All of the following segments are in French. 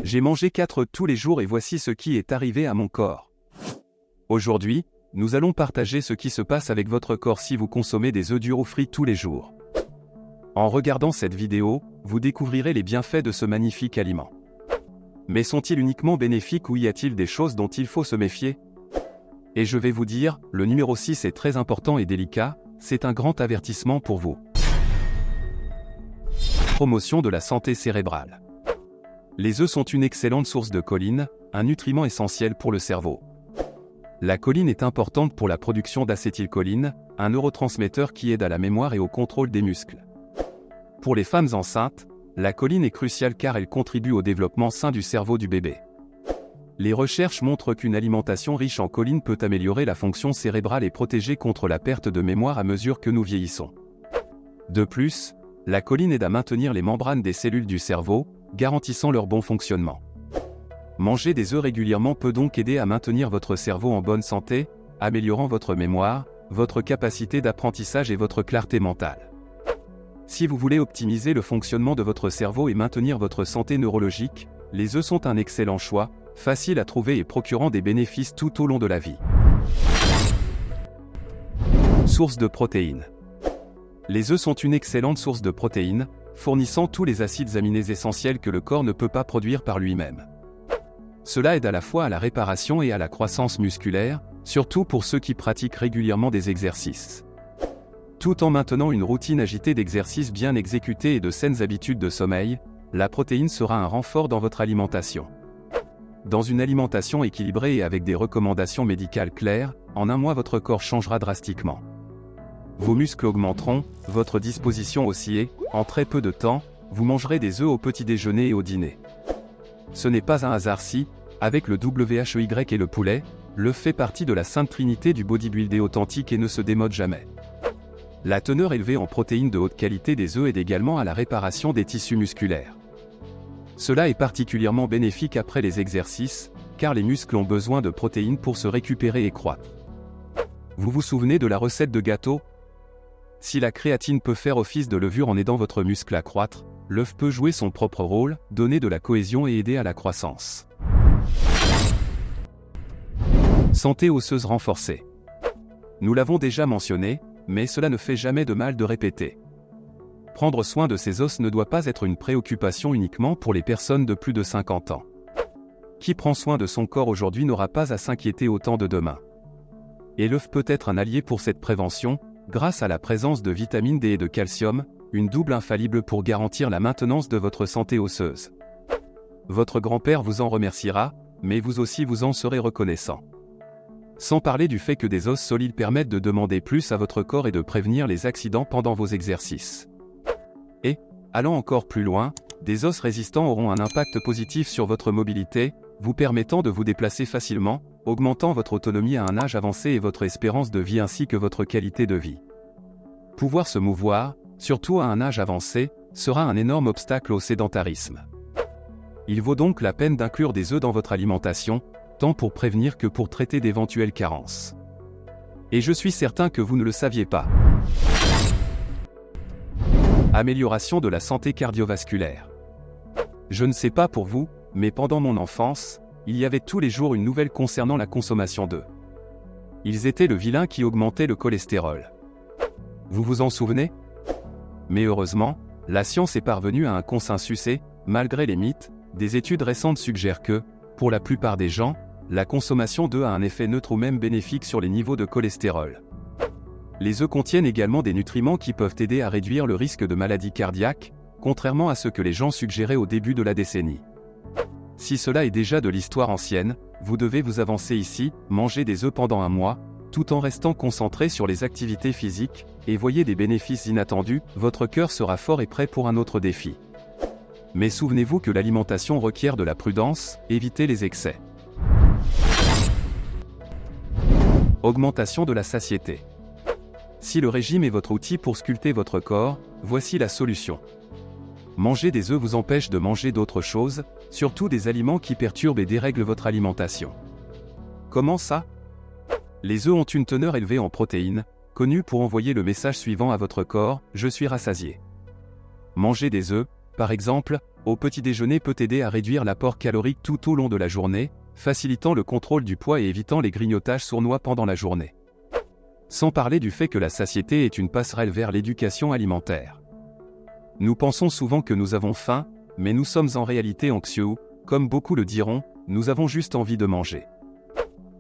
J'ai mangé 4 œufs tous les jours et voici ce qui est arrivé à mon corps. Aujourd'hui, nous allons partager ce qui se passe avec votre corps si vous consommez des œufs durs ou frits tous les jours. En regardant cette vidéo, vous découvrirez les bienfaits de ce magnifique aliment. Mais sont-ils uniquement bénéfiques ou y a-t-il des choses dont il faut se méfier? Et je vais vous dire, le numéro 6 est très important et délicat, c'est un grand avertissement pour vous. Promotion de la santé cérébrale. Les œufs sont une excellente source de choline, un nutriment essentiel pour le cerveau. La choline est importante pour la production d'acétylcholine, un neurotransmetteur qui aide à la mémoire et au contrôle des muscles. Pour les femmes enceintes, la choline est cruciale car elle contribue au développement sain du cerveau du bébé. Les recherches montrent qu'une alimentation riche en choline peut améliorer la fonction cérébrale et protéger contre la perte de mémoire à mesure que nous vieillissons. De plus, la choline aide à maintenir les membranes des cellules du cerveau, garantissant leur bon fonctionnement. Manger des œufs régulièrement peut donc aider à maintenir votre cerveau en bonne santé, améliorant votre mémoire, votre capacité d'apprentissage et votre clarté mentale. Si vous voulez optimiser le fonctionnement de votre cerveau et maintenir votre santé neurologique, les œufs sont un excellent choix, faciles à trouver et procurant des bénéfices tout au long de la vie. Source de protéines. Les œufs sont une excellente source de protéines, fournissant tous les acides aminés essentiels que le corps ne peut pas produire par lui-même. Cela aide à la fois à la réparation et à la croissance musculaire, surtout pour ceux qui pratiquent régulièrement des exercices. Tout en maintenant une routine agitée d'exercices bien exécutés et de saines habitudes de sommeil, la protéine sera un renfort dans votre alimentation. Dans une alimentation équilibrée et avec des recommandations médicales claires, en un mois votre corps changera drastiquement. Vos muscles augmenteront, votre disposition aussi et, en très peu de temps, vous mangerez des œufs au petit déjeuner et au dîner. Ce n'est pas un hasard si, avec le WHEY et le poulet, l'œuf fait partie de la sainte trinité du bodybuildé authentique et ne se démode jamais. La teneur élevée en protéines de haute qualité des œufs aide également à la réparation des tissus musculaires. Cela est particulièrement bénéfique après les exercices, car les muscles ont besoin de protéines pour se récupérer et croître. Vous vous souvenez de la recette de gâteau? Si la créatine peut faire office de levure en aidant votre muscle à croître, l'œuf peut jouer son propre rôle, donner de la cohésion et aider à la croissance. Santé osseuse renforcée. Nous l'avons déjà mentionné, mais cela ne fait jamais de mal de répéter. Prendre soin de ses os ne doit pas être une préoccupation uniquement pour les personnes de plus de 50 ans. Qui prend soin de son corps aujourd'hui n'aura pas à s'inquiéter autant de demain. Et l'œuf peut être un allié pour cette prévention, grâce à la présence de vitamine D et de calcium, une double infaillible pour garantir la maintenance de votre santé osseuse. Votre grand-père vous en remerciera, mais vous aussi vous en serez reconnaissant. Sans parler du fait que des os solides permettent de demander plus à votre corps et de prévenir les accidents pendant vos exercices. Et, allant encore plus loin, des os résistants auront un impact positif sur votre mobilité, vous permettant de vous déplacer facilement, augmentant votre autonomie à un âge avancé et votre espérance de vie ainsi que votre qualité de vie. Pouvoir se mouvoir, surtout à un âge avancé, sera un énorme obstacle au sédentarisme. Il vaut donc la peine d'inclure des œufs dans votre alimentation, tant pour prévenir que pour traiter d'éventuelles carences. Et je suis certain que vous ne le saviez pas. Amélioration de la santé cardiovasculaire. Je ne sais pas pour vous, mais pendant mon enfance, il y avait tous les jours une nouvelle concernant la consommation d'œufs. Ils étaient le vilain qui augmentait le cholestérol. Vous vous en souvenez? Mais heureusement, la science est parvenue à un consensus et, malgré les mythes, des études récentes suggèrent que, pour la plupart des gens, la consommation d'œufs a un effet neutre ou même bénéfique sur les niveaux de cholestérol. Les œufs contiennent également des nutriments qui peuvent aider à réduire le risque de maladies cardiaques, contrairement à ce que les gens suggéraient au début de la décennie. Si cela est déjà de l'histoire ancienne, vous devez vous avancer ici, manger des œufs pendant un mois, tout en restant concentré sur les activités physiques, et voyez des bénéfices inattendus, votre cœur sera fort et prêt pour un autre défi. Mais souvenez-vous que l'alimentation requiert de la prudence, évitez les excès. Augmentation de la satiété. Si le régime est votre outil pour sculpter votre corps, voici la solution. Manger des œufs vous empêche de manger d'autres choses, surtout des aliments qui perturbent et dérèglent votre alimentation. Comment ça? Les œufs ont une teneur élevée en protéines, connue pour envoyer le message suivant à votre corps, je suis rassasié. Manger des œufs, par exemple, au petit déjeuner peut aider à réduire l'apport calorique tout au long de la journée, facilitant le contrôle du poids et évitant les grignotages sournois pendant la journée. Sans parler du fait que la satiété est une passerelle vers l'éducation alimentaire. Nous pensons souvent que nous avons faim, mais nous sommes en réalité anxieux, comme beaucoup le diront, nous avons juste envie de manger.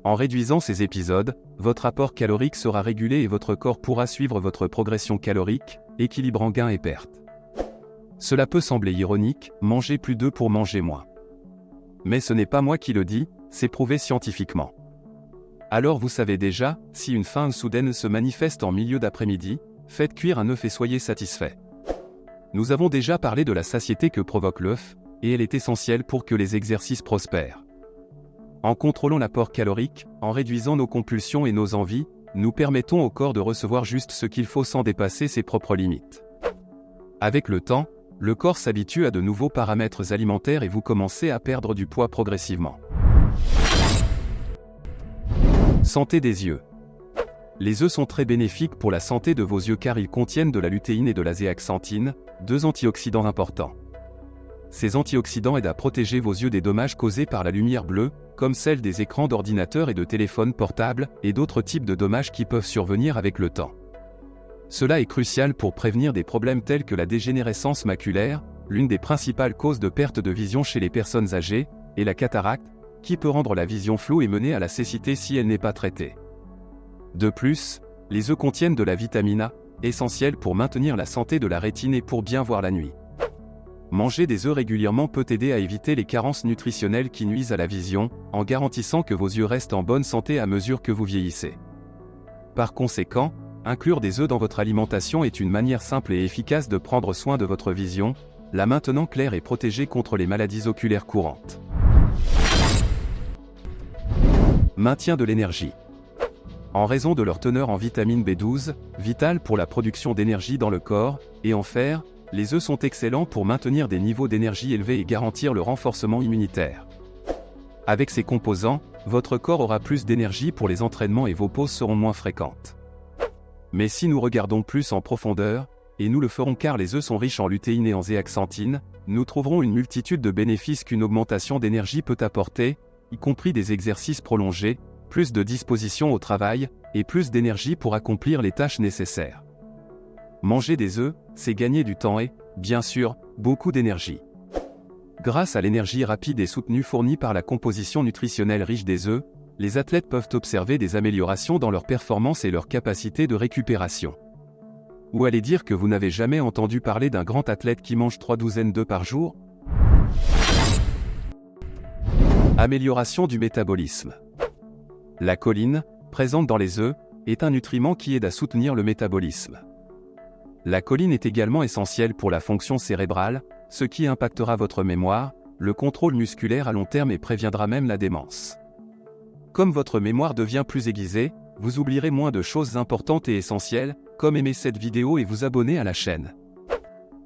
En réduisant ces épisodes, votre apport calorique sera régulé et votre corps pourra suivre votre progression calorique, équilibrant gains et pertes. Cela peut sembler ironique, manger plus d'œufs pour manger moins. Mais ce n'est pas moi qui le dis, c'est prouvé scientifiquement. Alors vous savez déjà, si une faim soudaine se manifeste en milieu d'après-midi, faites cuire un œuf et soyez satisfait. Nous avons déjà parlé de la satiété que provoque l'œuf, et elle est essentielle pour que les exercices prospèrent. En contrôlant l'apport calorique, en réduisant nos compulsions et nos envies, nous permettons au corps de recevoir juste ce qu'il faut sans dépasser ses propres limites. Avec le temps, le corps s'habitue à de nouveaux paramètres alimentaires et vous commencez à perdre du poids progressivement. Santé des yeux. Les œufs sont très bénéfiques pour la santé de vos yeux car ils contiennent de la lutéine et de la zéaxanthine, deux antioxydants importants. Ces antioxydants aident à protéger vos yeux des dommages causés par la lumière bleue, comme celle des écrans d'ordinateur et de téléphones portables, et d'autres types de dommages qui peuvent survenir avec le temps. Cela est crucial pour prévenir des problèmes tels que la dégénérescence maculaire, l'une des principales causes de perte de vision chez les personnes âgées, et la cataracte, qui peut rendre la vision floue et mener à la cécité si elle n'est pas traitée. De plus, les œufs contiennent de la vitamine A, essentielle pour maintenir la santé de la rétine et pour bien voir la nuit. Manger des œufs régulièrement peut aider à éviter les carences nutritionnelles qui nuisent à la vision, en garantissant que vos yeux restent en bonne santé à mesure que vous vieillissez. Par conséquent, inclure des œufs dans votre alimentation est une manière simple et efficace de prendre soin de votre vision, la maintenant claire et protégée contre les maladies oculaires courantes. Maintien de l'énergie. En raison de leur teneur en vitamine B12, vitale pour la production d'énergie dans le corps, et en fer, les œufs sont excellents pour maintenir des niveaux d'énergie élevés et garantir le renforcement immunitaire. Avec ces composants, votre corps aura plus d'énergie pour les entraînements et vos pauses seront moins fréquentes. Mais si nous regardons plus en profondeur, et nous le ferons car les œufs sont riches en lutéine et en zéaxanthine, nous trouverons une multitude de bénéfices qu'une augmentation d'énergie peut apporter, y compris des exercices prolongés, plus de disposition au travail, et plus d'énergie pour accomplir les tâches nécessaires. Manger des œufs, c'est gagner du temps et, bien sûr, beaucoup d'énergie. Grâce à l'énergie rapide et soutenue fournie par la composition nutritionnelle riche des œufs, les athlètes peuvent observer des améliorations dans leur performance et leur capacité de récupération. Ou allez dire que vous n'avez jamais entendu parler d'un grand athlète qui mange 3 douzaines d'œufs par jour? Amélioration du métabolisme. La choline, présente dans les œufs, est un nutriment qui aide à soutenir le métabolisme. La choline est également essentielle pour la fonction cérébrale, ce qui impactera votre mémoire, le contrôle musculaire à long terme et préviendra même la démence. Comme votre mémoire devient plus aiguisée, vous oublierez moins de choses importantes et essentielles, comme aimer cette vidéo et vous abonner à la chaîne.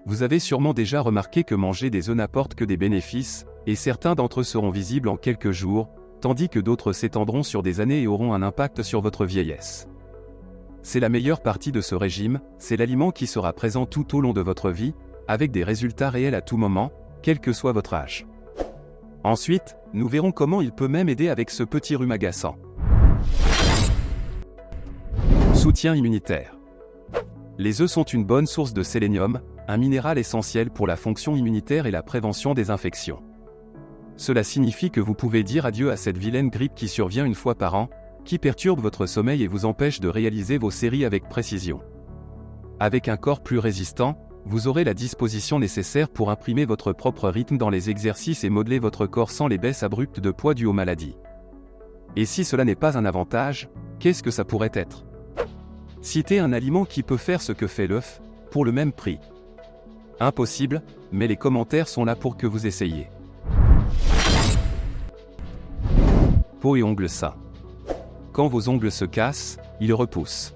Vous avez sûrement déjà remarqué que manger des œufs n'apporte que des bénéfices, et certains d'entre eux seront visibles en quelques jours, tandis que d'autres s'étendront sur des années et auront un impact sur votre vieillesse. C'est la meilleure partie de ce régime, c'est l'aliment qui sera présent tout au long de votre vie, avec des résultats réels à tout moment, quel que soit votre âge. Ensuite, nous verrons comment il peut même aider avec ce petit rhume agaçant. Soutien immunitaire. Les œufs sont une bonne source de sélénium, un minéral essentiel pour la fonction immunitaire et la prévention des infections. Cela signifie que vous pouvez dire adieu à cette vilaine grippe qui survient une fois par an, qui perturbe votre sommeil et vous empêche de réaliser vos séries avec précision. Avec un corps plus résistant, vous aurez la disposition nécessaire pour imprimer votre propre rythme dans les exercices et modeler votre corps sans les baisses abruptes de poids dues aux maladies. Et si cela n'est pas un avantage, qu'est-ce que ça pourrait être? Citez un aliment qui peut faire ce que fait l'œuf, pour le même prix. Impossible, mais les commentaires sont là pour que vous essayiez. Peau et ongles sains. Quand vos ongles se cassent, ils repoussent.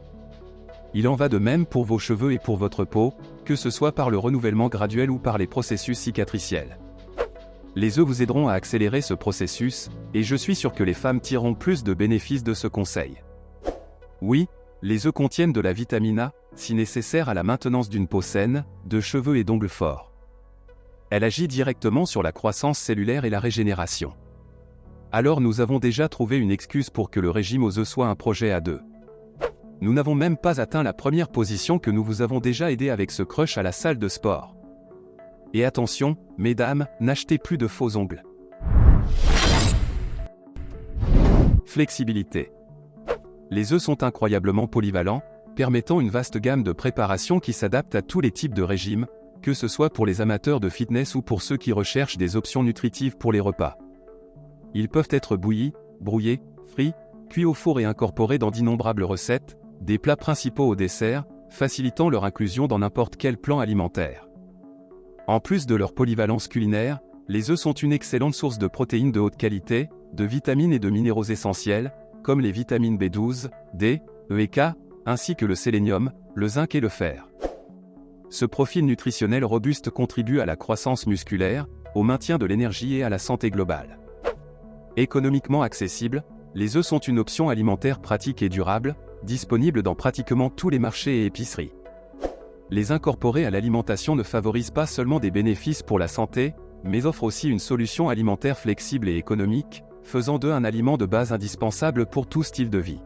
Il en va de même pour vos cheveux et pour votre peau, que ce soit par le renouvellement graduel ou par les processus cicatriciels. Les œufs vous aideront à accélérer ce processus, et je suis sûr que les femmes tireront plus de bénéfices de ce conseil. Oui, les œufs contiennent de la vitamine A, si nécessaire à la maintenance d'une peau saine, de cheveux et d'ongles forts. Elle agit directement sur la croissance cellulaire et la régénération. Alors nous avons déjà trouvé une excuse pour que le régime aux œufs soit un projet à deux. Nous n'avons même pas atteint la première position que nous vous avons déjà aidé avec ce crush à la salle de sport. Et attention, mesdames, n'achetez plus de faux ongles. Flexibilité. Les œufs sont incroyablement polyvalents, permettant une vaste gamme de préparations qui s'adaptent à tous les types de régimes, que ce soit pour les amateurs de fitness ou pour ceux qui recherchent des options nutritives pour les repas. Ils peuvent être bouillis, brouillés, frits, cuits au four et incorporés dans d'innombrables recettes, des plats principaux au dessert, facilitant leur inclusion dans n'importe quel plan alimentaire. En plus de leur polyvalence culinaire, les œufs sont une excellente source de protéines de haute qualité, de vitamines et de minéraux essentiels, comme les vitamines B12, D, E et K, ainsi que le sélénium, le zinc et le fer. Ce profil nutritionnel robuste contribue à la croissance musculaire, au maintien de l'énergie et à la santé globale. Économiquement accessibles, les œufs sont une option alimentaire pratique et durable, disponible dans pratiquement tous les marchés et épiceries. Les incorporer à l'alimentation ne favorise pas seulement des bénéfices pour la santé, mais offre aussi une solution alimentaire flexible et économique, faisant d'eux un aliment de base indispensable pour tout style de vie.